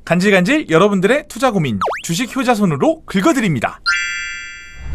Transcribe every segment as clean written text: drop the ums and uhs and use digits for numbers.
간질간질 여러분들의 투자 고민 주식 효자손으로 긁어드립니다.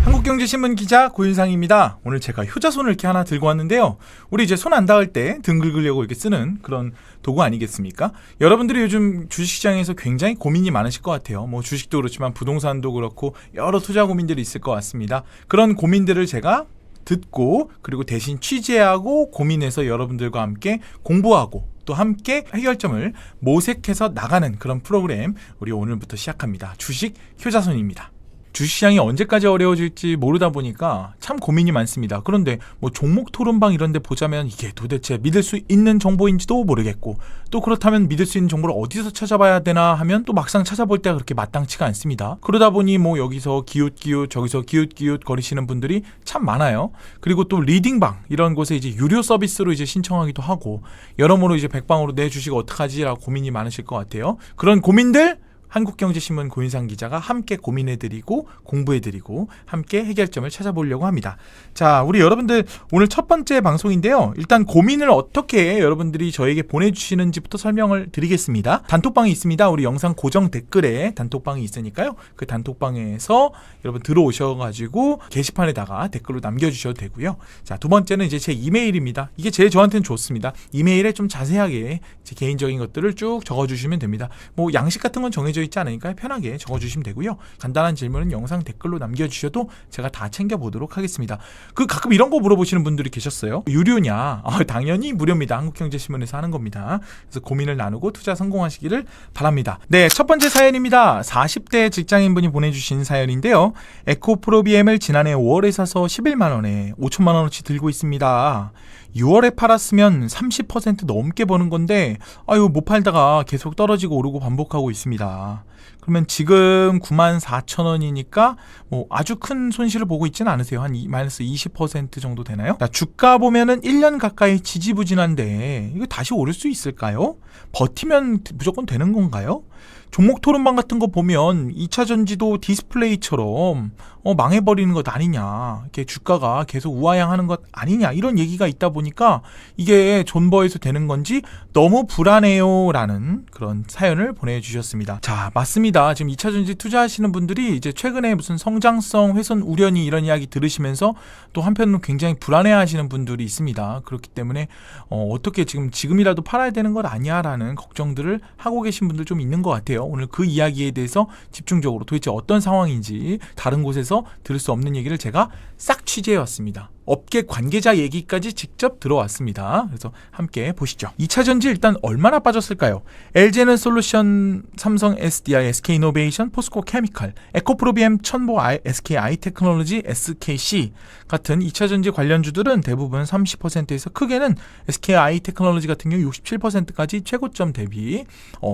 한국경제신문 기자 고윤상입니다. 오늘 제가 효자손을 이렇게 하나 들고 왔는데요. 우리 이제 손 안 닿을 때 등 긁으려고 이렇게 쓰는 그런 도구 아니겠습니까? 여러분들이 요즘 주식시장에서 굉장히 고민이 많으실 것 같아요. 뭐 주식도 그렇지만 부동산도 그렇고 여러 투자 고민들이 있을 것 같습니다. 그런 고민들을 제가 듣고 그리고 대신 취재하고 고민해서 여러분들과 함께 공부하고 또 함께 해결점을 모색해서 나가는 그런 프로그램 우리 오늘부터 시작합니다. 주식 효자손입니다. 주식시장이 언제까지 어려워질지 모르다 보니까 참 고민이 많습니다. 그런데 뭐 종목 토론방 이런 데 보자면 이게 도대체 믿을 수 있는 정보인지도 모르겠고 또 그렇다면 믿을 수 있는 정보를 어디서 찾아봐야 되나 하면 또 막상 찾아볼 때가 그렇게 마땅치가 않습니다. 그러다 보니 뭐 여기서 기웃기웃 저기서 기웃기웃 거리시는 분들이 참 많아요. 그리고 또 리딩방 이런 곳에 이제 유료 서비스로 이제 신청하기도 하고 여러모로 이제 백방으로 내 주식 어떡하지라고 고민이 많으실 것 같아요. 그런 고민들 한국경제신문 고윤상 기자가 함께 고민해드리고 공부해드리고 함께 해결점을 찾아보려고 합니다. 자, 우리 여러분들 오늘 첫 번째 방송인데요. 일단 고민을 어떻게 여러분들이 저에게 보내주시는지부터 설명을 드리겠습니다. 단톡방이 있습니다. 우리 영상 고정 댓글에 단톡방이 있으니까요. 그 단톡방에서 여러분 들어오셔가지고 게시판에다가 댓글로 남겨주셔도 되고요. 자, 두 번째는 이제 제 이메일입니다. 이게 제일 저한테는 좋습니다. 이메일에 좀 자세하게 제 개인적인 것들을 쭉 적어주시면 됩니다. 뭐 양식 같은 건 정해져 있지 않으니까 편하게 적어주시면 되고요. 간단한 질문은 영상 댓글로 남겨주셔도 제가 다 챙겨보도록 하겠습니다. 가끔 이런 거 물어보시는 분들이 계셨어요. 유료냐? 당연히 무료입니다. 한국경제신문에서 하는 겁니다. 그래서 고민을 나누고 투자 성공하시기를 바랍니다. 네, 첫 번째 사연입니다. 40대 직장인분이 보내주신 사연인데요. 에코프로비엠을 지난해 5월에 사서 11만원에 5천만원어치 들고 있습니다. 6월에 팔았으면 30% 넘게 버는 건데 못 팔다가 계속 떨어지고 오르고 반복하고 있습니다. 그러면 지금 94,000원이니까 뭐 아주 큰 손실을 보고 있지는 않으세요. 한 마이너스 20% 정도 되나요? 주가 보면은 1년 가까이 지지부진한데 이거 다시 오를 수 있을까요? 버티면 무조건 되는 건가요? 종목 토론방 같은 거 보면 2차전지도 디스플레이처럼 망해버리는 것 아니냐, 이렇게 주가가 계속 우하향하는 것 아니냐 이런 얘기가 있다 보니까 이게 존버해서 되는 건지 너무 불안해요 라는 그런 사연을 보내주셨습니다. 자, 맞습니다. 지금 2차전지 투자하시는 분들이 이제 최근에 무슨 성장성 훼손 우려니 이런 이야기 들으시면서 또 한편으로 굉장히 불안해하시는 분들이 있습니다. 그렇기 때문에 어떻게 지금이라도 팔아야 되는 것 아니야 라는 걱정들을 하고 계신 분들 좀 있는 것 같아요. 오늘 그 이야기에 대해서 집중적으로 도대체 어떤 상황인지 다른 곳에서 들을 수 없는 얘기를 제가 싹 취재해왔습니다. 업계 관계자 얘기까지 직접 들어왔습니다. 그래서 함께 보시죠. 2차전지 일단 얼마나 빠졌을까요? LG에너솔루션, 삼성 SDI, SK이노베이션, 포스코 케미칼, 에코프로비엠, 첨보 SK 아이테크놀로지, SKC 같은 2차전지 관련주들은 대부분 30%에서 크게는 SK 아이테크놀로지 같은 경우 67%까지 최고점 대비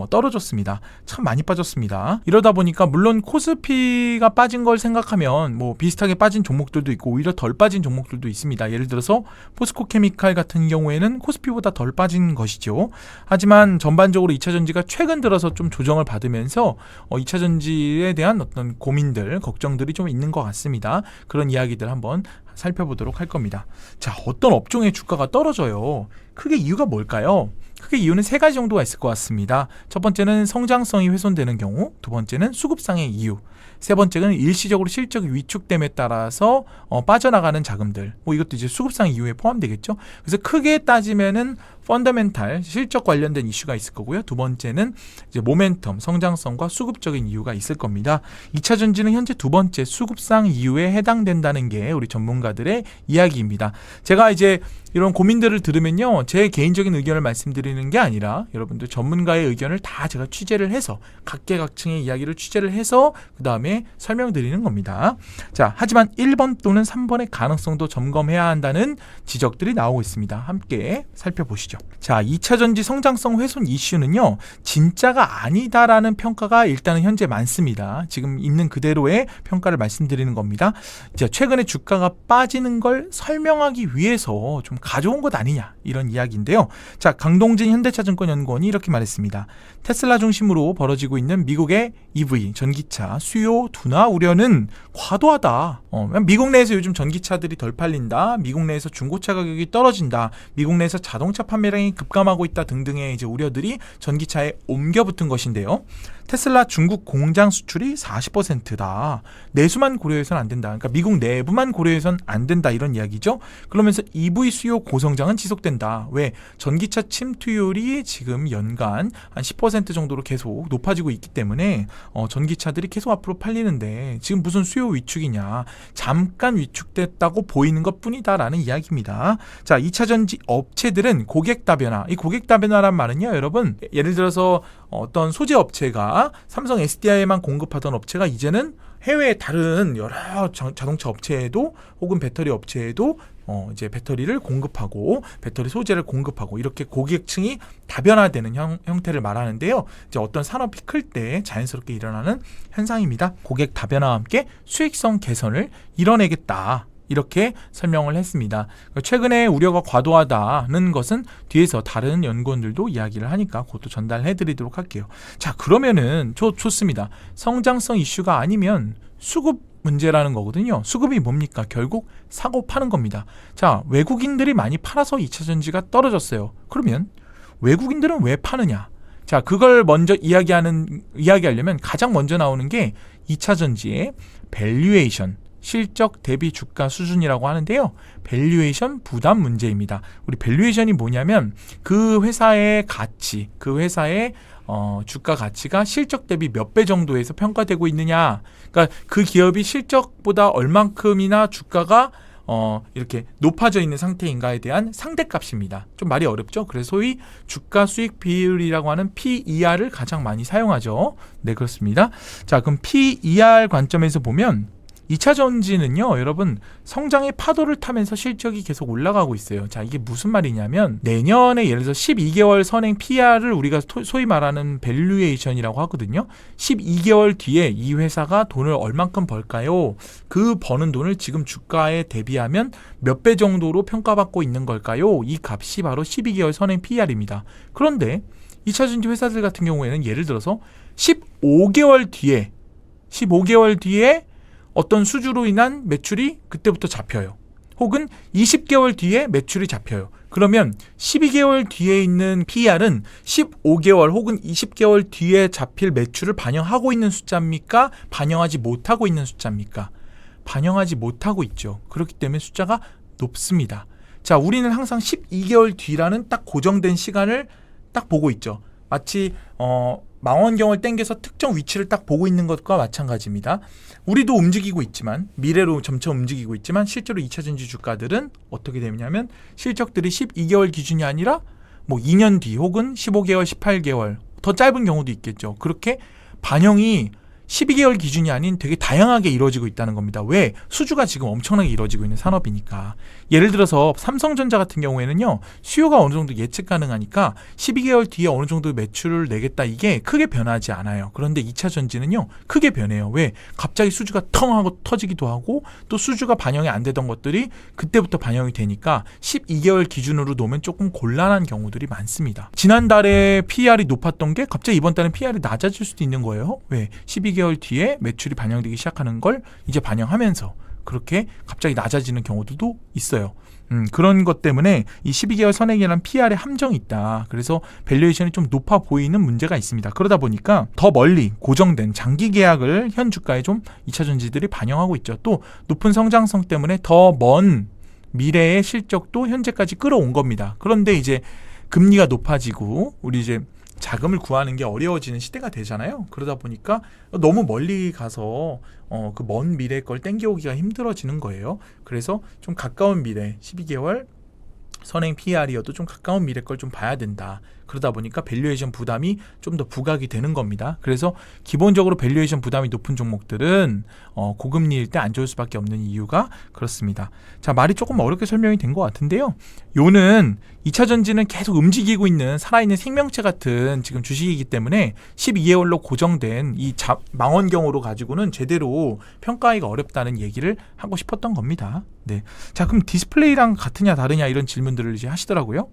떨어졌습니다. 참 많이 빠졌습니다. 이러다 보니까 물론 코스피가 빠진 걸 생각하면 뭐 비슷하게 빠진 종목들도 있고 오히려 덜 빠진 종목들도 있습니다. 예를 들어서 포스코 케미칼 같은 경우에는 코스피보다 덜 빠진 것이죠. 하지만 전반적으로 2차전지가 최근 들어서 좀 조정을 받으면서 2차전지에 대한 어떤 고민들, 걱정들이 좀 있는 것 같습니다. 그런 이야기들 한번 살펴보도록 할 겁니다. 자, 어떤 업종의 주가가 떨어져요? 크게 이유가 뭘까요? 크게 이유는 세 가지 정도가 있을 것 같습니다. 첫 번째는 성장성이 훼손되는 경우, 두 번째는 수급상의 이유, 세 번째는 일시적으로 실적이 위축됨에 따라서 빠져나가는 자금들, 뭐 이것도 이제 수급상 이유에 포함되겠죠. 그래서 크게 따지면은 펀더멘탈, 실적 관련된 이슈가 있을 거고요. 두 번째는 이제 모멘텀, 성장성과 수급적인 이유가 있을 겁니다. 2차전지는 현재 두 번째 수급상 이유에 해당된다는 게 우리 전문가들의 이야기입니다. 제가 이제 이런 고민들을 들으면요, 제 개인적인 의견을 말씀드리는 게 아니라 여러분들 전문가의 의견을 다 제가 취재를 해서 각계각층의 이야기를 취재를 해서 그 다음에 설명드리는 겁니다. 자, 하지만 1번 또는 3번의 가능성도 점검해야 한다는 지적들이 나오고 있습니다. 함께 살펴보시죠. 자, 2차전지 성장성 훼손 이슈는요, 진짜가 아니다라는 평가가 일단은 현재 많습니다. 지금 있는 그대로의 평가를 말씀드리는 겁니다. 자, 최근에 주가가 빠지는 걸 설명하기 위해서 좀 가져온 것 아니냐 이런 이야기인데요. 자, 강동진 현대차증권연구원이 이렇게 말했습니다. 테슬라 중심으로 벌어지고 있는 미국의 EV 전기차 수요 둔화 우려는 과도하다. 미국 내에서 요즘 전기차들이 덜 팔린다. 미국 내에서 중고차 가격이 떨어진다. 미국 내에서 자동차 판매 판매량이 급감하고 있다 등등의 이제 우려들이 전기차에 옮겨 붙은 것인데요. 테슬라 중국 공장 수출이 40%다. 내수만 고려해서는 안 된다. 그러니까 미국 내부만 고려해서는 안 된다 이런 이야기죠. 그러면서 EV 수요 고성장은 지속된다. 왜? 전기차 침투율이 지금 연간 한 10% 정도로 계속 높아지고 있기 때문에 전기차들이 계속 앞으로 팔리는데 지금 무슨 수요 위축이냐. 잠깐 위축됐다고 보이는 것뿐이다라는 이야기입니다. 자, 2차전지 업체들은 고객 다변화. 이 고객 다변화란 말은요, 여러분. 예를 들어서 어떤 소재 업체가 삼성 SDI에만 공급하던 업체가 이제는 해외의 다른 여러 자동차 업체에도 혹은 배터리 업체에도 이제 배터리를 공급하고 배터리 소재를 공급하고 이렇게 고객층이 다변화되는 형태를 말하는데요. 이제 어떤 산업이 클 때 자연스럽게 일어나는 현상입니다. 고객 다변화와 함께 수익성 개선을 이뤄내겠다. 이렇게 설명을 했습니다. 최근에 우려가 과도하다는 것은 뒤에서 다른 연구원들도 이야기를 하니까 그것도 전달해드리도록 할게요. 자, 그러면은 좋습니다. 성장성 이슈가 아니면 수급 문제라는 거거든요. 수급이 뭡니까? 결국 사고 파는 겁니다. 자, 외국인들이 많이 팔아서 2차전지가 떨어졌어요. 그러면 외국인들은 왜 파느냐? 자, 그걸 먼저 이야기하려면 가장 먼저 나오는 게 2차전지의 밸류에이션, 실적 대비 주가 수준이라고 하는데요. 밸류에이션 부담 문제입니다. 우리 밸류에이션이 뭐냐면 그 회사의 가치, 그 회사의 주가 가치가 실적 대비 몇 배 정도에서 평가되고 있느냐. 그러니까 그 기업이 실적보다 얼만큼이나 주가가 이렇게 높아져 있는 상태인가에 대한 상대값입니다. 좀 말이 어렵죠? 그래서 소위 주가 수익 비율이라고 하는 PER을 가장 많이 사용하죠. 네, 그렇습니다. 자, 그럼 PER 관점에서 보면 2차 전지는요, 여러분, 성장의 파도를 타면서 실적이 계속 올라가고 있어요. 자, 이게 무슨 말이냐면 내년에 예를 들어서 12개월 선행 PR을 우리가 소위 말하는 밸류에이션이라고 하거든요. 12개월 뒤에 이 회사가 돈을 얼만큼 벌까요? 그 버는 돈을 지금 주가에 대비하면 몇 배 정도로 평가받고 있는 걸까요? 이 값이 바로 12개월 선행 PR입니다. 그런데 2차 전지 회사들 같은 경우에는 예를 들어서 15개월 뒤에 어떤 수주로 인한 매출이 그때부터 잡혀요. 혹은 20개월 뒤에 매출이 잡혀요. 그러면 12개월 뒤에 있는 PER은 15개월 혹은 20개월 뒤에 잡힐 매출을 반영하고 있는 숫자입니까? 반영하지 못하고 있는 숫자입니까? 반영하지 못하고 있죠. 그렇기 때문에 숫자가 높습니다. 자, 우리는 항상 12개월 뒤라는 딱 고정된 시간을 딱 보고 있죠. 마치 망원경을 땡겨서 특정 위치를 딱 보고 있는 것과 마찬가지입니다. 우리도 움직이고 있지만, 미래로 점점 움직이고 있지만 실제로 2차전지 주가들은 어떻게 되냐면 실적들이 12개월 기준이 아니라 뭐 2년 뒤 혹은 15개월, 18개월 더 짧은 경우도 있겠죠. 그렇게 반영이 12개월 기준이 아닌 되게 다양하게 이루어지고 있다는 겁니다. 왜? 수주가 지금 엄청나게 이루어지고 있는 산업이니까. 예를 들어서 삼성전자 같은 경우에는요, 수요가 어느 정도 예측 가능하니까 12개월 뒤에 어느 정도 매출을 내겠다, 이게 크게 변하지 않아요. 그런데 2차 전지는요, 크게 변해요. 왜? 갑자기 수주가 텅 하고 터지기도 하고, 또 수주가 반영이 안 되던 것들이 그때부터 반영이 되니까 12개월 기준으로 놓으면 조금 곤란한 경우들이 많습니다. 지난달에 PER이 높았던 게 갑자기 이번 달엔 PER이 낮아질 수도 있는 거예요. 왜? 12개월 뒤에 매출이 반영되기 시작하는 걸 이제 반영하면서 그렇게 갑자기 낮아지는 경우들도 있어요. 그런 것 때문에 이 12개월 선행이라는 PR에 함정이 있다. 그래서 밸류에이션이 좀 높아 보이는 문제가 있습니다. 그러다 보니까 더 멀리 고정된 장기 계약을 현 주가에 좀 2차 전지들이 반영하고 있죠. 또 높은 성장성 때문에 더 먼 미래의 실적도 현재까지 끌어온 겁니다. 그런데 이제 금리가 높아지고 우리 이제 자금을 구하는 게 어려워지는 시대가 되잖아요. 그러다 보니까 너무 멀리 가서 그 먼 미래 걸 땡겨오기가 힘들어지는 거예요. 그래서 좀 가까운 미래, 12개월 선행 PER이어도 좀 가까운 미래 걸 좀 봐야 된다. 그러다 보니까 밸류에이션 부담이 좀 더 부각이 되는 겁니다. 그래서 기본적으로 밸류에이션 부담이 높은 종목들은 고금리일 때 안 좋을 수밖에 없는 이유가 그렇습니다. 자, 말이 조금 어렵게 설명이 된 것 같은데요. 요는 2차 전지는 계속 움직이고 있는 살아있는 생명체 같은 지금 주식이기 때문에 12개월로 고정된 이 망원경으로 가지고는 제대로 평가하기가 어렵다는 얘기를 하고 싶었던 겁니다. 네. 자, 그럼 디스플레이랑 같으냐 다르냐 이런 질문들을 이제 하시더라고요.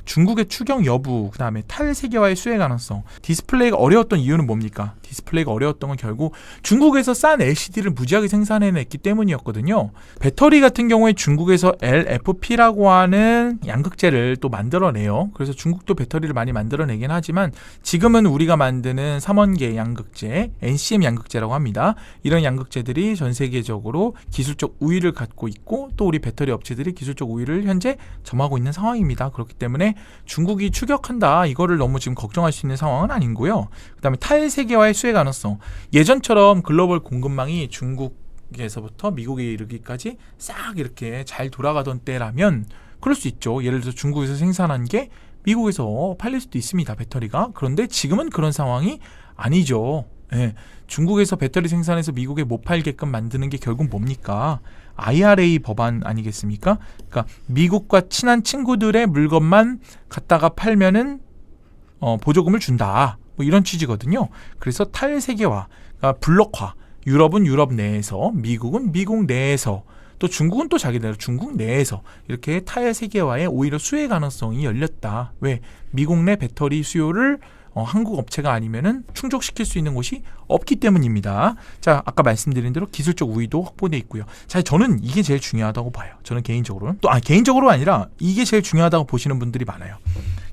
중국의 추경 여부, 그 다음에 탈세계화의 수혜 가능성. 디스플레이가 어려웠던 이유는 뭡니까? 디스플레이가 어려웠던 건 결국 중국에서 싼 LCD를 무지하게 생산해냈기 때문이었거든요. 배터리 같은 경우에 중국에서 LFP라고 하는 양극재를 또 만들어내요. 그래서 중국도 배터리를 많이 만들어내긴 하지만 지금은 우리가 만드는 3원계 양극재, NCM 양극재라고 합니다. 이런 양극재들이 전 세계적으로 기술적 우위를 갖고 있고 또 우리 배터리 업체들이 기술적 우위를 현재 점하고 있는 상황입니다. 그렇기 때문에 중국이 추격한다, 이거를 너무 지금 걱정할 수 있는 상황은 아니고요. 그 다음에 탈세계화의 수혜 가능성. 예전처럼 글로벌 공급망이 중국에서부터 미국에 이르기까지 싹 이렇게 잘 돌아가던 때라면 그럴 수 있죠. 예를 들어서 중국에서 생산한 게 미국에서 팔릴 수도 있습니다, 배터리가. 그런데 지금은 그런 상황이 아니죠. 예, 중국에서 배터리 생산해서 미국에 못 팔게끔 만드는 게 결국 뭡니까? IRA 법안 아니겠습니까? 그러니까 미국과 친한 친구들의 물건만 갖다가 팔면은 보조금을 준다, 뭐 이런 취지거든요. 그래서 탈세계화, 그러니까 블록화, 유럽은 유럽 내에서, 미국은 미국 내에서, 또 중국은 또 자기대로 중국 내에서 이렇게 탈세계화에 오히려 수혜 가능성이 열렸다. 왜? 미국 내 배터리 수요를 한국 업체가 아니면은 충족시킬 수 있는 곳이 없기 때문입니다. 자, 아까 말씀드린 대로 기술적 우위도 확보돼 있고요. 자, 저는 이게 제일 중요하다고 봐요. 저는 개인적으로는. 또 개인적으로 아니라 이게 제일 중요하다고 보시는 분들이 많아요.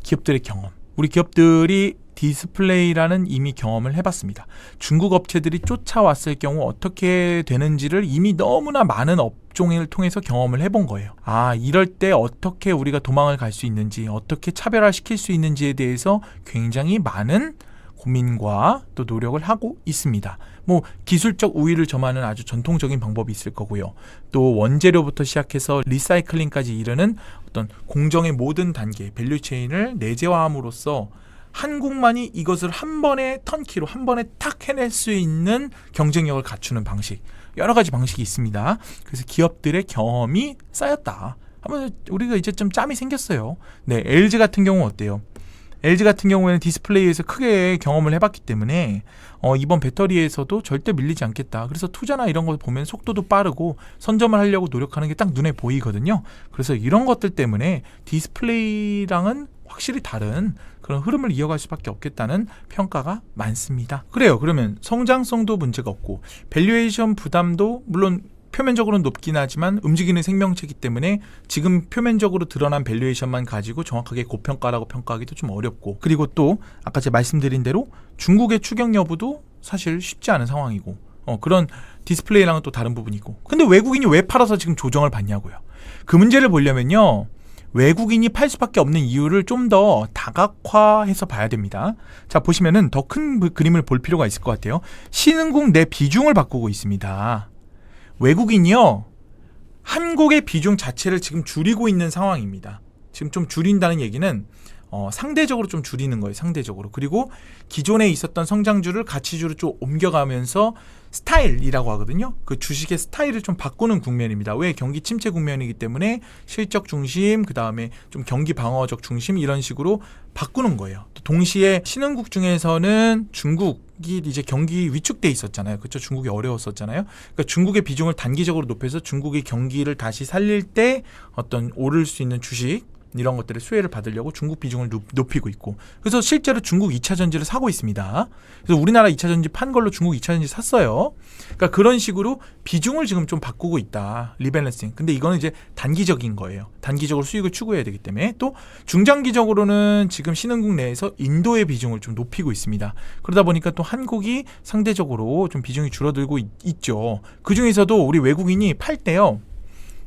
기업들의 경험. 우리 기업들이 디스플레이라는 이미 경험을 해봤습니다. 중국 업체들이 쫓아왔을 경우 어떻게 되는지를 이미 너무나 많은 업종을 통해서 경험을 해본 거예요. 이럴 때 어떻게 우리가 도망을 갈 수 있는지, 어떻게 차별화시킬 수 있는지에 대해서 굉장히 많은 고민과 또 노력을 하고 있습니다. 뭐 기술적 우위를 점하는 아주 전통적인 방법이 있을 거고요. 또 원재료부터 시작해서 리사이클링까지 이르는 어떤 공정의 모든 단계, 밸류체인을 내재화함으로써 한국만이 이것을 한 번에 턴키로 한 번에 탁 해낼 수 있는 경쟁력을 갖추는 방식, 여러 가지 방식이 있습니다. 그래서 기업들의 경험이 쌓였다. 한번 우리가 이제 좀 짬이 생겼어요. 네, LG 같은 경우 어때요? LG 같은 경우에는 디스플레이에서 크게 경험을 해봤기 때문에 이번 배터리에서도 절대 밀리지 않겠다. 그래서 투자나 이런 거 보면 속도도 빠르고 선점을 하려고 노력하는 게 딱 눈에 보이거든요. 그래서 이런 것들 때문에 디스플레이랑은 확실히 다른 그런 흐름을 이어갈 수밖에 없겠다는 평가가 많습니다. 그래요. 그러면 성장성도 문제가 없고 밸류에이션 부담도 물론 표면적으로는 높긴 하지만 움직이는 생명체이기 때문에 지금 표면적으로 드러난 밸류에이션만 가지고 정확하게 고평가라고 평가하기도 좀 어렵고, 그리고 또 아까 제가 말씀드린 대로 중국의 추경 여부도 사실 쉽지 않은 상황이고 그런 디스플레이랑은 또 다른 부분이고, 근데 외국인이 왜 팔아서 지금 조정을 받냐고요. 그 문제를 보려면요, 외국인이 팔 수밖에 없는 이유를 좀 더 다각화해서 봐야 됩니다. 자, 보시면은 더 큰 그림을 볼 필요가 있을 것 같아요. 신흥국 내 비중을 바꾸고 있습니다. 외국인이요, 한국의 비중 자체를 지금 줄이고 있는 상황입니다. 지금 좀 줄인다는 얘기는 상대적으로 좀 줄이는 거예요. 상대적으로. 그리고 기존에 있었던 성장주를 가치주로 좀 옮겨가면서 스타일이라고 하거든요. 그 주식의 스타일을 좀 바꾸는 국면입니다. 왜? 경기 침체 국면이기 때문에 실적 중심, 그 다음에 좀 경기 방어적 중심, 이런 식으로 바꾸는 거예요. 또 동시에 신흥국 중에서는 중국이 이제 경기 위축돼 있었잖아요. 그렇죠? 중국이 어려웠었잖아요. 그러니까 중국의 비중을 단기적으로 높여서 중국의 경기를 다시 살릴 때 어떤 오를 수 있는 주식, 이런 것들의 수혜를 받으려고 중국 비중을 높이고 있고, 그래서 실제로 중국 2차 전지를 사고 있습니다. 그래서 우리나라 2차 전지 판 걸로 중국 2차 전지 샀어요. 그러니까 그런 식으로 비중을 지금 좀 바꾸고 있다. 리밸런싱. 근데 이거는 이제 단기적인 거예요. 단기적으로 수익을 추구해야 되기 때문에. 또 중장기적으로는 지금 신흥국 내에서 인도의 비중을 좀 높이고 있습니다. 그러다 보니까 또 한국이 상대적으로 좀 비중이 줄어들고 있죠. 그 중에서도 우리 외국인이 팔 때요,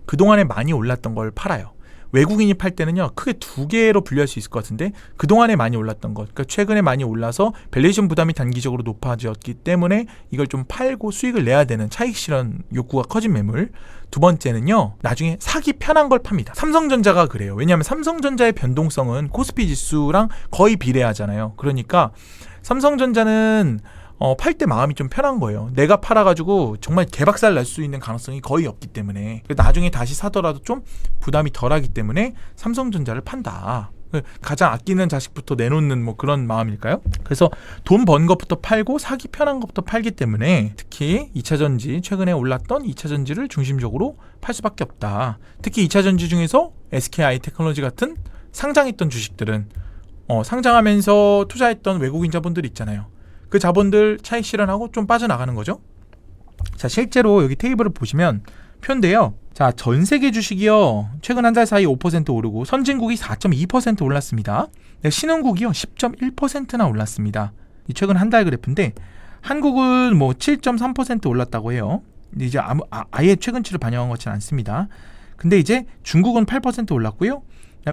그동안에 많이 올랐던 걸 팔아요. 외국인이 팔 때는요, 크게 두 개로 분류할 수 있을 것 같은데, 그동안에 많이 올랐던 것, 그러니까 최근에 많이 올라서 밸류에이션 부담이 단기적으로 높아졌기 때문에 이걸 좀 팔고 수익을 내야 되는 차익 실현 욕구가 커진 매물. 두 번째는요, 나중에 사기 편한 걸 팝니다. 삼성전자가 그래요. 왜냐하면 삼성전자의 변동성은 코스피 지수랑 거의 비례하잖아요. 그러니까 삼성전자는 팔 때 마음이 좀 편한 거예요. 내가 팔아가지고 정말 개박살 날 수 있는 가능성이 거의 없기 때문에, 나중에 다시 사더라도 좀 부담이 덜하기 때문에 삼성전자를 판다. 가장 아끼는 자식부터 내놓는 뭐 그런 마음일까요? 그래서 돈 번 것부터 팔고 사기 편한 것부터 팔기 때문에 특히 2차전지, 최근에 올랐던 2차전지를 중심적으로 팔 수밖에 없다. 특히 2차전지 중에서 SKI 테크놀로지 같은 상장했던 주식들은 상장하면서 투자했던 외국인 자본들 있잖아요. 그 자본들 차익 실현하고 좀 빠져나가는 거죠. 자, 실제로 여기 테이블을 보시면 표인데요. 자, 전 세계 주식이요. 최근 한 달 사이 5% 오르고 선진국이 4.2% 올랐습니다. 신흥국이요. 10.1%나 올랐습니다. 이 최근 한 달 그래프인데 한국은 뭐 7.3% 올랐다고 해요. 근데 이제 아예 최근치를 반영한 것은 않습니다. 근데 이제 중국은 8% 올랐고요.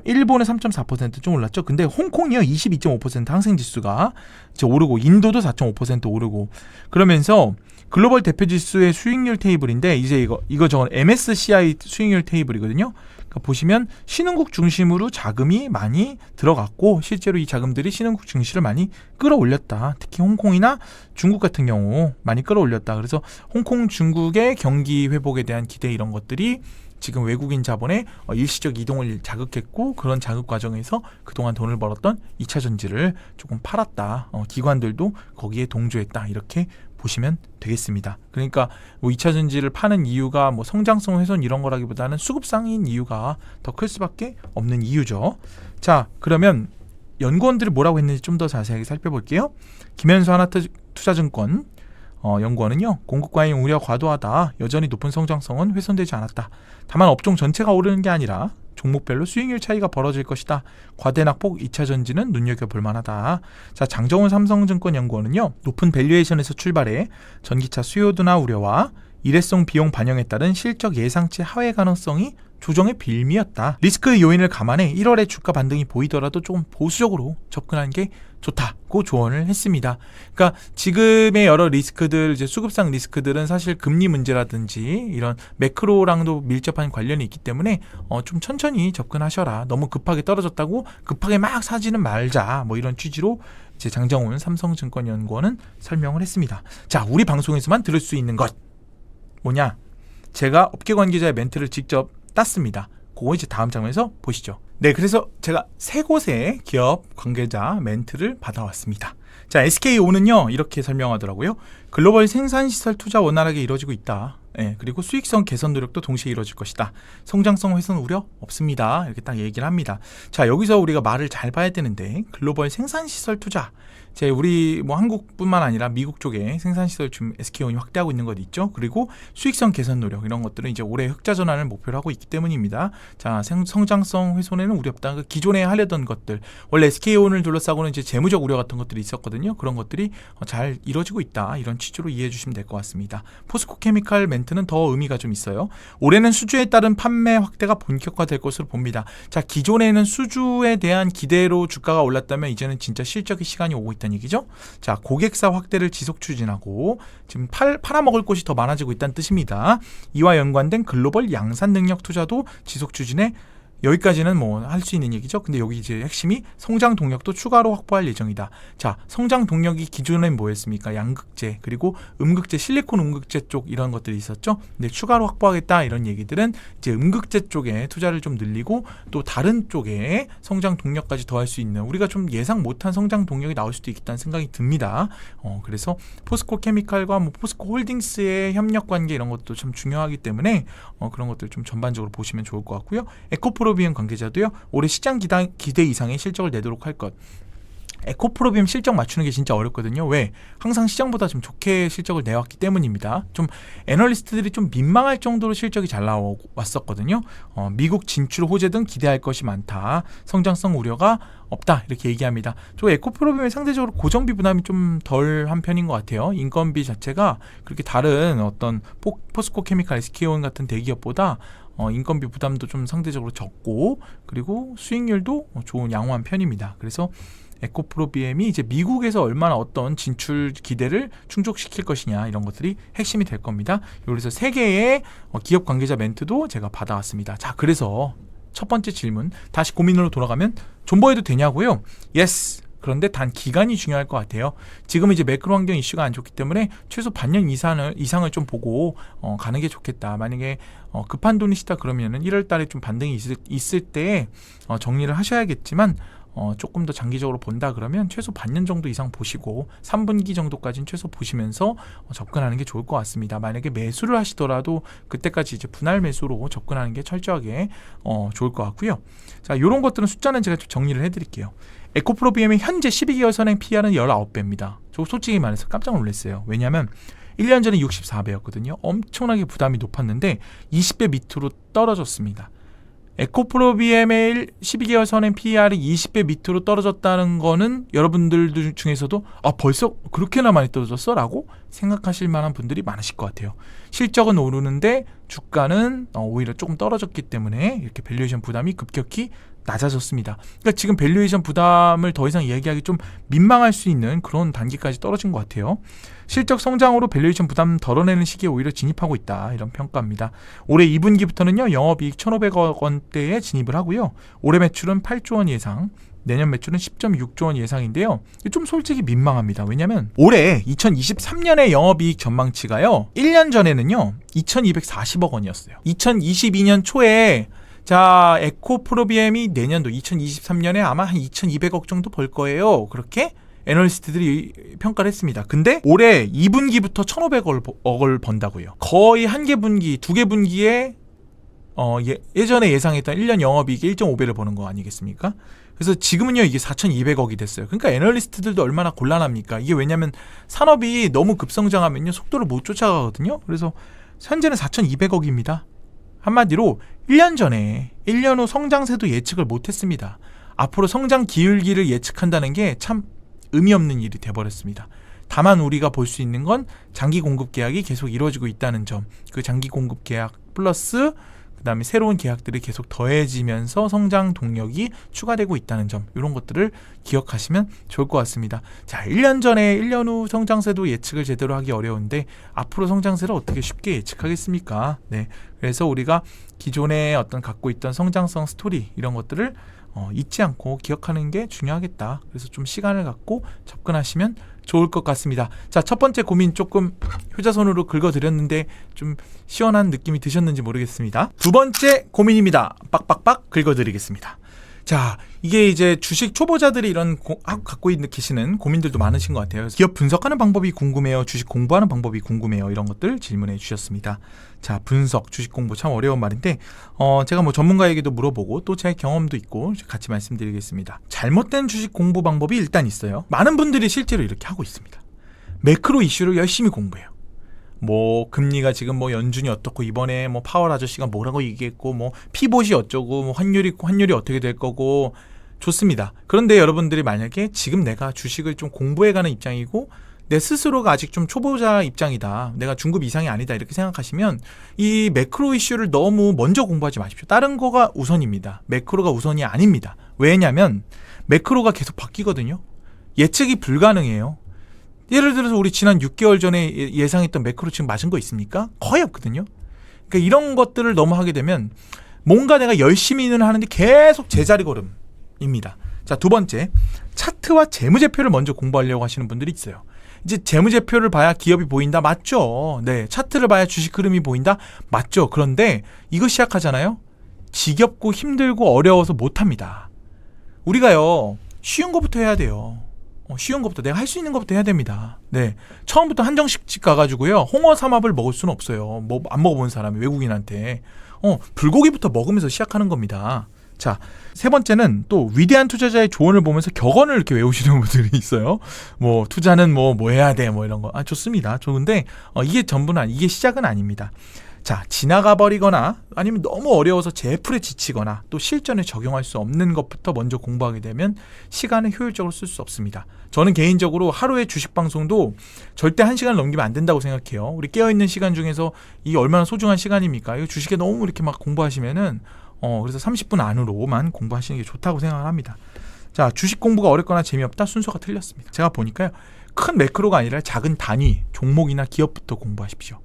일본은 3.4% 좀 올랐죠. 근데 홍콩이요 22.5% 항생지수가 이제 오르고 인도도 4.5% 오르고 그러면서 글로벌 대표 지수의 수익률 테이블인데 이제 이거 저건 MSCI 수익률 테이블이거든요. 그러니까 보시면 신흥국 중심으로 자금이 많이 들어갔고 실제로 이 자금들이 신흥국 증시를 많이 끌어올렸다. 특히 홍콩이나 중국 같은 경우 많이 끌어올렸다. 그래서 홍콩, 중국의 경기 회복에 대한 기대 이런 것들이 지금 외국인 자본의 일시적 이동을 자극했고 그런 자극 과정에서 그동안 돈을 벌었던 2차 전지를 조금 팔았다. 기관들도 거기에 동조했다. 이렇게 보시면 되겠습니다. 그러니까 뭐 2차 전지를 파는 이유가 뭐 성장성 훼손 이런 거라기보다는 수급상인 이유가 더 클 수밖에 없는 이유죠. 자, 그러면 연구원들이 뭐라고 했는지 좀 더 자세하게 살펴볼게요. 김현수 하나투자증권 연구원은요, 공급 과잉 우려 과도하다. 여전히 높은 성장성은 훼손되지 않았다. 다만 업종 전체가 오르는 게 아니라 종목별로 수익률 차이가 벌어질 것이다. 과대낙폭 2차 전지는 눈여겨볼 만하다. 자, 장정훈 삼성증권 연구원은요, 높은 밸류에이션에서 출발해 전기차 수요도나 우려와 일회성 비용 반영에 따른 실적 예상치 하회 가능성이 조정의 빌미였다. 리스크 요인을 감안해 1월에 주가 반등이 보이더라도 조금 보수적으로 접근하는 게 좋다고 조언을 했습니다. 그러니까 지금의 여러 리스크들, 이제 수급상 리스크들은 사실 금리 문제라든지 이런 매크로랑도 밀접한 관련이 있기 때문에 좀 천천히 접근하셔라. 너무 급하게 떨어졌다고 급하게 막 사지는 말자. 뭐 이런 취지로 이제 장정훈 삼성증권 연구원은 설명을 했습니다. 자, 우리 방송에서만 들을 수 있는 것 뭐냐? 제가 업계 관계자의 멘트를 직접 땄습니다. 그거 이제 다음 장면에서 보시죠. 네, 그래서 제가 세 곳의 기업 관계자 멘트를 받아왔습니다. 자, SKO는요 이렇게 설명하더라고요. 글로벌 생산시설 투자 원활하게 이루어지고 있다. 네, 그리고 수익성 개선 노력도 동시에 이루어질 것이다. 성장성 훼손 우려 없습니다. 이렇게 딱 얘기를 합니다. 자, 여기서 우리가 말을 잘 봐야 되는데 글로벌 생산시설 투자, 제 우리 뭐 한국뿐만 아니라 미국 쪽에 생산시설 지금 SK온이 확대하고 있는 것 있죠. 그리고 수익성 개선 노력 이런 것들은 이제 올해 흑자 전환을 목표로 하고 있기 때문입니다. 자, 성장성 훼손에는 우려 없다. 기존에 하려던 것들, 원래 SK온을 둘러싸고는 이제 재무적 우려 같은 것들이 있었거든요. 그런 것들이 잘 이루어지고 있다. 이런 취지로 이해해 주시면 될 것 같습니다. 포스코 케미칼 멘트는 더 의미가 좀 있어요. 올해는 수주에 따른 판매 확대가 본격화될 것으로 봅니다. 자, 기존에는 수주에 대한 기대로 주가가 올랐다면 이제는 진짜 실적의 시간이 오고 있다. 얘기죠. 자, 고객사 확대를 지속 추진하고 지금 팔아먹을 곳이 더 많아지고 있다는 뜻입니다. 이와 연관된 글로벌 양산 능력 투자도 지속 추진해 여기까지는 뭐 할 수 있는 얘기죠. 근데 여기 이제 핵심이 성장 동력도 추가로 확보할 예정이다. 자, 성장 동력이 기존엔 뭐였습니까? 양극재 그리고 음극재, 실리콘 음극재 쪽 이런 것들이 있었죠. 근데 추가로 확보하겠다 이런 얘기들은 이제 음극재 쪽에 투자를 좀 늘리고 또 다른 쪽에 성장 동력까지 더할 수 있는, 우리가 좀 예상 못한 성장 동력이 나올 수도 있겠다는 생각이 듭니다. 그래서 포스코 케미칼과 뭐 포스코 홀딩스의 협력 관계 이런 것도 참 중요하기 때문에 그런 것들 좀 전반적으로 보시면 좋을 것 같고요. 에코프로비움 관계자도요, 올해 시장 기대 이상의 실적을 내도록 할 것. 에코프로비움 실적 맞추는 게 진짜 어렵거든요. 왜? 항상 시장보다 좀 좋게 실적을 내왔기 때문입니다. 좀 애널리스트들이 좀 민망할 정도로 실적이 잘 나왔었거든요. 미국 진출 호재 등 기대할 것이 많다. 성장성 우려가 없다. 이렇게 얘기합니다. 저 에코프로비움이 상대적으로 고정비 부담이 좀 덜한 편인 것 같아요. 인건비 자체가 그렇게 다른 어떤 포스코 케미칼, SK온 같은 대기업보다 인건비 부담도 좀 상대적으로 적고 그리고 수익률도 좋은 양호한 편입니다. 그래서 에코프로비엠이 이제 미국에서 얼마나 어떤 진출 기대를 충족시킬 것이냐 이런 것들이 핵심이 될 겁니다. 그래서 세 개의 기업 관계자 멘트도 제가 받아왔습니다. 자, 그래서 첫 번째 질문 다시 고민으로 돌아가면 존버해도 되냐고요? Yes. 그런데 단 기간이 중요할 것 같아요. 지금 이제 매크로 환경 이슈가 안 좋기 때문에 최소 반년 이상을 좀 보고 가는 게 좋겠다. 만약에 급한 돈이시다 그러면은 1월 달에 좀 반등이 있을 때 정리를 하셔야겠지만 조금 더 장기적으로 본다 그러면 최소 반년 정도 이상 보시고 3분기 정도까지는 최소 보시면서 접근하는 게 좋을 것 같습니다. 만약에 매수를 하시더라도 그때까지 이제 분할 매수로 접근하는 게 철저하게 좋을 것 같고요. 자, 이런 것들은 숫자는 제가 좀 정리를 해드릴게요. 에코프로비엠의 현재 12개월 선행 PR은 19배입니다. 저 솔직히 말해서 깜짝 놀랐어요. 왜냐하면 1년 전에 64배였거든요. 엄청나게 부담이 높았는데 20배 밑으로 떨어졌습니다. 에코프로비엠의 12개월 선행 PR이 20배 밑으로 떨어졌다는 거는 여러분들 중에서도 벌써 그렇게나 많이 떨어졌어? 라고 생각하실 만한 분들이 많으실 것 같아요. 실적은 오르는데 주가는 오히려 조금 떨어졌기 때문에 이렇게 밸류에이션 부담이 급격히 낮아졌습니다. 그러니까 지금 밸류에이션 부담을 더 이상 이야기하기 좀 민망할 수 있는 그런 단계까지 떨어진 것 같아요. 실적 성장으로 밸류에이션 부담 덜어내는 시기에 오히려 진입하고 있다, 이런 평가입니다. 올해 2분기부터는요 영업이익 1,500억 원대에 진입을 하고요. 올해 매출은 8조 원 예상, 내년 매출은 10.6조 원 예상인데요. 좀 솔직히 민망합니다. 왜냐하면 올해 2023년의 영업이익 전망치가요 1년 전에는요 2,240억 원이었어요. 2022년 초에 자, 에코프로비엠이 내년도 2023년에 아마 한 2,200억 정도 벌 거예요. 그렇게 애널리스트들이 평가를 했습니다. 근데 올해 2분기부터 1,500억을 번다고요. 거의 한 개 분기, 두 개 분기에 예전에 예상했던 1년 영업이익이 1.5배를 버는 거 아니겠습니까? 그래서 지금은요 이게 4,200억이 됐어요. 그러니까 애널리스트들도 얼마나 곤란합니까? 이게 왜냐면 산업이 너무 급성장하면요 속도를 못 쫓아가거든요. 그래서 현재는 4,200억입니다. 한마디로 1년 전에 1년 후 성장세도 예측을 못했습니다. 앞으로 성장 기울기를 예측한다는 게 참 의미 없는 일이 돼버렸습니다. 다만 우리가 볼 수 있는 건 장기 공급 계약이 계속 이루어지고 있다는 점, 그 장기 공급 계약 플러스 그다음에 새로운 계약들이 계속 더해지면서 성장 동력이 추가되고 있다는 점, 이런 것들을 기억하시면 좋을 것 같습니다. 자, 1년 전에 1년 후 성장세도 예측을 제대로 하기 어려운데 앞으로 성장세를 어떻게 쉽게 예측하겠습니까? 네, 그래서 우리가 기존에 어떤 갖고 있던 성장성 스토리 이런 것들을 잊지 않고 기억하는 게 중요하겠다. 그래서 좀 시간을 갖고 접근하시면 좋을 것 같습니다. 자, 첫 번째 고민 조금 효자손으로 긁어드렸는데 좀 시원한 느낌이 드셨는지 모르겠습니다. 두 번째 고민입니다. 빡빡빡 긁어드리겠습니다. 자, 이게 이제 주식 초보자들이 이런 갖고 계시는 고민들도 많으신 것 같아요. 기업 분석하는 방법이 궁금해요. 주식 공부하는 방법이 궁금해요. 이런 것들 질문해 주셨습니다. 자, 분석, 주식 공부 참 어려운 말인데 제가 뭐 전문가에게도 물어보고 또 제 경험도 있고 같이 말씀드리겠습니다. 잘못된 주식 공부 방법이 일단 있어요. 많은 분들이 실제로 이렇게 하고 있습니다. 매크로 이슈를 열심히 공부해요. 뭐 금리가 지금 뭐 연준이 어떻고 이번에 뭐 파월 아저씨가 뭐라고 얘기했고 뭐 피봇이 어쩌고 뭐 환율이 어떻게 될 거고 좋습니다. 그런데 여러분들이 만약에 지금 내가 주식을 좀 공부해가는 입장이고 내 스스로가 아직 좀 초보자 입장이다, 내가 중급 이상이 아니다 이렇게 생각하시면 이 매크로 이슈를 너무 먼저 공부하지 마십시오. 다른 거가 우선입니다. 매크로가 우선이 아닙니다. 왜냐하면 매크로가 계속 바뀌거든요. 예측이 불가능해요. 예를 들어서 우리 지난 6개월 전에 예상했던 매크로 지금 맞은 거 있습니까? 거의 없거든요. 그러니까 이런 것들을 너무 하게 되면 뭔가 내가 열심히는 하는데 계속 제자리 걸음입니다. 자, 두 번째, 차트와 재무제표를 먼저 공부하려고 하시는 분들이 있어요. 이제 재무제표를 봐야 기업이 보인다, 맞죠? 네, 차트를 봐야 주식 흐름이 보인다, 맞죠? 그런데 이거 시작하잖아요. 지겹고 힘들고 어려워서 못합니다. 우리가요 쉬운 것부터 해야 돼요. 쉬운 것부터, 내가 할 수 있는 것부터 해야 됩니다. 네, 처음부터 한정식집 가가지고요 홍어 삼합을 먹을 수는 없어요. 뭐 안 먹어본 사람이 외국인한테 불고기부터 먹으면서 시작하는 겁니다. 자, 세 번째는 또 위대한 투자자의 조언을 보면서 격언을 이렇게 외우시는 분들이 있어요. 뭐 투자는 뭐 해야 돼 뭐 이런 거. 좋습니다. 좋은데 이게 전부는 이게 시작은 아닙니다. 자, 지나가 버리거나 아니면 너무 어려워서 제풀에 지치거나 또 실전에 적용할 수 없는 것부터 먼저 공부하게 되면 시간을 효율적으로 쓸 수 없습니다. 저는 개인적으로 하루에 주식 방송도 절대 1시간을 넘기면 안 된다고 생각해요. 우리 깨어있는 시간 중에서 이게 얼마나 소중한 시간입니까? 이거 주식에 너무 이렇게 막 공부하시면은 그래서 30분 안으로만 공부하시는 게 좋다고 생각을 합니다. 자, 주식 공부가 어렵거나 재미없다? 순서가 틀렸습니다. 제가 보니까요 큰 매크로가 아니라 작은 단위, 종목이나 기업부터 공부하십시오.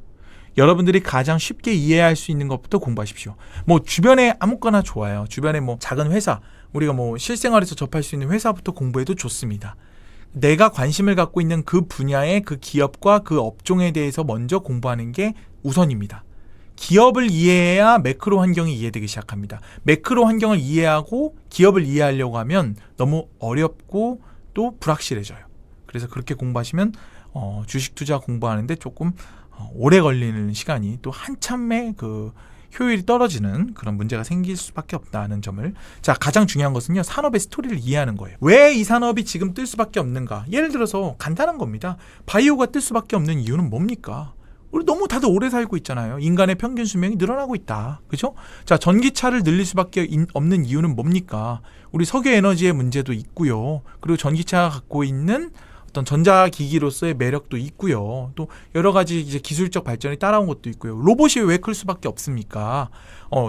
여러분들이 가장 쉽게 이해할 수 있는 것부터 공부하십시오. 뭐 주변에 아무거나 좋아요. 주변에 뭐 작은 회사, 우리가 뭐 실생활에서 접할 수 있는 회사부터 공부해도 좋습니다. 내가 관심을 갖고 있는 그 분야의 그 기업과 그 업종에 대해서 먼저 공부하는 게 우선입니다. 기업을 이해해야 매크로 환경이 이해되기 시작합니다. 매크로 환경을 이해하고 기업을 이해하려고 하면 너무 어렵고 또 불확실해져요. 그래서 그렇게 공부하시면 주식 투자 공부하는데 조금 오래 걸리는 시간이 또 한참의 그 효율이 떨어지는 그런 문제가 생길 수밖에 없다는 점을. 자, 가장 중요한 것은요, 산업의 스토리를 이해하는 거예요. 왜 이 산업이 지금 뜰 수밖에 없는가? 예를 들어서 간단한 겁니다. 바이오가 뜰 수밖에 없는 이유는 뭡니까? 우리 너무 다들 오래 살고 있잖아요. 인간의 평균 수명이 늘어나고 있다. 그죠? 자, 전기차를 늘릴 수밖에 없는 이유는 뭡니까? 우리 석유 에너지의 문제도 있고요. 그리고 전기차가 갖고 있는 어떤 전자기기로서의 매력도 있고요. 또 여러 가지 이제 기술적 발전이 따라온 것도 있고요. 로봇이 왜 클 수밖에 없습니까?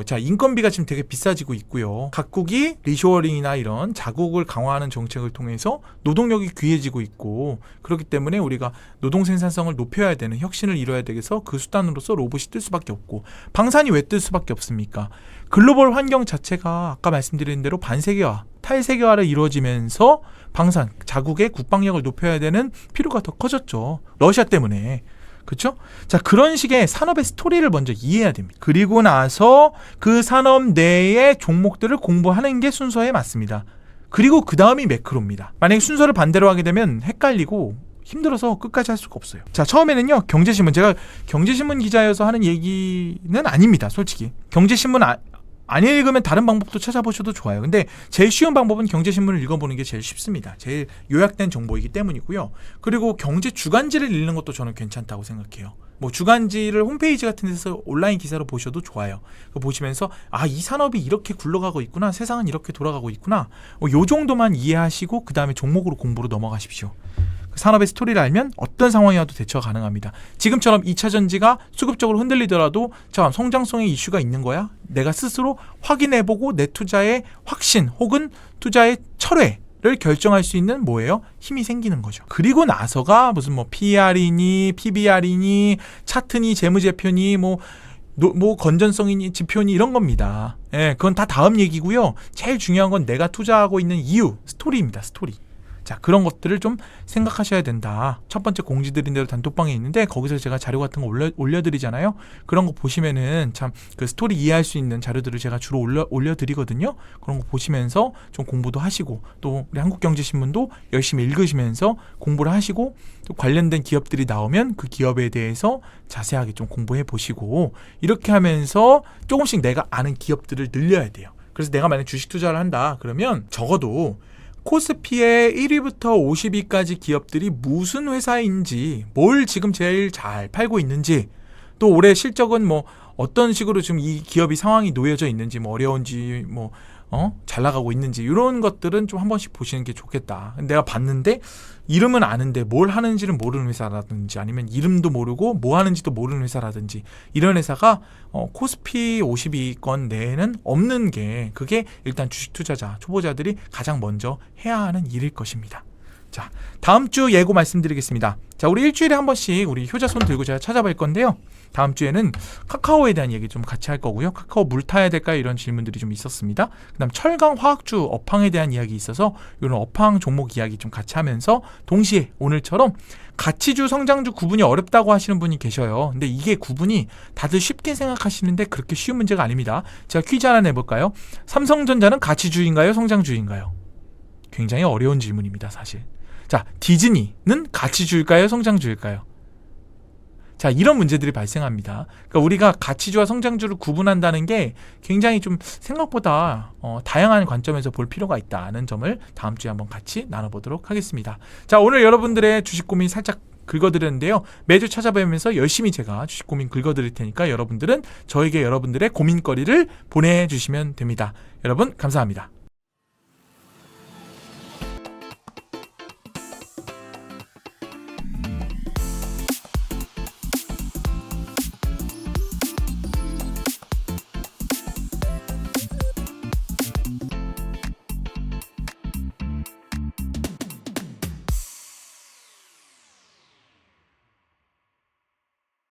자, 인건비가 지금 되게 비싸지고 있고요. 각국이 리쇼어링이나 이런 자국을 강화하는 정책을 통해서 노동력이 귀해지고 있고, 그렇기 때문에 우리가 노동 생산성을 높여야 되는, 혁신을 이뤄야 되겠어 그 수단으로서 로봇이 뜰 수밖에 없고, 방산이 왜 뜰 수밖에 없습니까? 글로벌 환경 자체가 아까 말씀드린 대로 반세계화, 탈세계화를 이루어지면서 방산, 자국의 국방력을 높여야 되는 필요가 더 커졌죠. 러시아 때문에. 그렇죠? 자, 그런 식의 산업의 스토리를 먼저 이해해야 됩니다. 그리고 나서 그 산업 내의 종목들을 공부하는 게 순서에 맞습니다. 그리고 그 다음이 매크로입니다. 만약에 순서를 반대로 하게 되면 헷갈리고 힘들어서 끝까지 할 수가 없어요. 자, 처음에는요, 경제신문, 제가 경제신문 기자여서 하는 얘기는 아닙니다. 솔직히 경제신문 안 읽으면 다른 방법도 찾아보셔도 좋아요. 근데 제일 쉬운 방법은 경제신문을 읽어보는 게 제일 쉽습니다. 제일 요약된 정보이기 때문이고요. 그리고 경제 주간지를 읽는 것도 저는 괜찮다고 생각해요. 뭐 주간지를 홈페이지 같은 데서 온라인 기사로 보셔도 좋아요. 그거 보시면서 이 산업이 이렇게 굴러가고 있구나, 세상은 이렇게 돌아가고 있구나, 요 정도만 이해하시고 그 다음에 종목으로 공부로 넘어가십시오. 그 산업의 스토리를 알면 어떤 상황이 와도 대처가 가능합니다. 지금처럼 2차 전지가 수급적으로 흔들리더라도 잠깐 성장성의 이슈가 있는 거야? 내가 스스로 확인해보고 내 투자의 확신 혹은 투자의 철회를 결정할 수 있는 뭐예요? 힘이 생기는 거죠. 그리고 나서가 무슨 뭐 PR이니 PBR이니 차트니 재무제표니 뭐 건전성이니 지표니 이런 겁니다. 예, 그건 다 다음 얘기고요. 제일 중요한 건 내가 투자하고 있는 이유, 스토리입니다. 스토리. 자, 그런 것들을 좀 생각하셔야 된다. 첫 번째 공지드린 대로 단톡방에 있는데 거기서 제가 자료 같은 거 올려드리잖아요. 그런 거 보시면은 참 그 스토리 이해할 수 있는 자료들을 제가 주로 올려드리거든요. 그런 거 보시면서 좀 공부도 하시고, 또 우리 한국경제신문도 열심히 읽으시면서 공부를 하시고, 또 관련된 기업들이 나오면 그 기업에 대해서 자세하게 좀 공부해 보시고, 이렇게 하면서 조금씩 내가 아는 기업들을 늘려야 돼요. 그래서 내가 만약 주식 투자를 한다 그러면 적어도 코스피의 1위부터 50위까지 기업들이 무슨 회사인지, 뭘 지금 제일 잘 팔고 있는지, 또 올해 실적은 뭐 어떤 식으로 지금 이 기업이 상황이 놓여져 있는지, 뭐 어려운지, 뭐 잘 나가고 있는지, 이런 것들은 좀 한 번씩 보시는 게 좋겠다. 내가 봤는데 이름은 아는데 뭘 하는지는 모르는 회사라든지, 아니면 이름도 모르고 뭐 하는지도 모르는 회사라든지, 이런 회사가 코스피 50위권 내에는 없는 게, 그게 일단 주식 투자자, 초보자들이 가장 먼저 해야 하는 일일 것입니다. 자, 다음 주 예고 말씀드리겠습니다. 자, 우리 일주일에 한 번씩 우리 효자손 들고 제가 찾아볼 건데요. 다음 주에는 카카오에 대한 얘기 좀 같이 할 거고요. 카카오 물 타야 될까, 이런 질문들이 좀 있었습니다. 그 다음 철강 화학주 업황에 대한 이야기 있어서 이런 업황 종목 이야기 좀 같이 하면서, 동시에 오늘처럼 가치주 성장주 구분이 어렵다고 하시는 분이 계셔요. 근데 이게 구분이 다들 쉽게 생각하시는데 그렇게 쉬운 문제가 아닙니다. 제가 퀴즈 하나 내볼까요? 삼성전자는 가치주인가요, 성장주인가요? 굉장히 어려운 질문입니다, 사실. 자, 디즈니는 가치주일까요, 성장주일까요? 자, 이런 문제들이 발생합니다. 그러니까 우리가 가치주와 성장주를 구분한다는 게 굉장히 좀 생각보다 다양한 관점에서 볼 필요가 있다는 점을 다음 주에 한번 같이 나눠보도록 하겠습니다. 자, 오늘 여러분들의 주식 고민 살짝 긁어드렸는데요. 매주 찾아뵈면서 열심히 제가 주식 고민 긁어드릴 테니까 여러분들은 저에게 여러분들의 고민거리를 보내주시면 됩니다. 여러분, 감사합니다.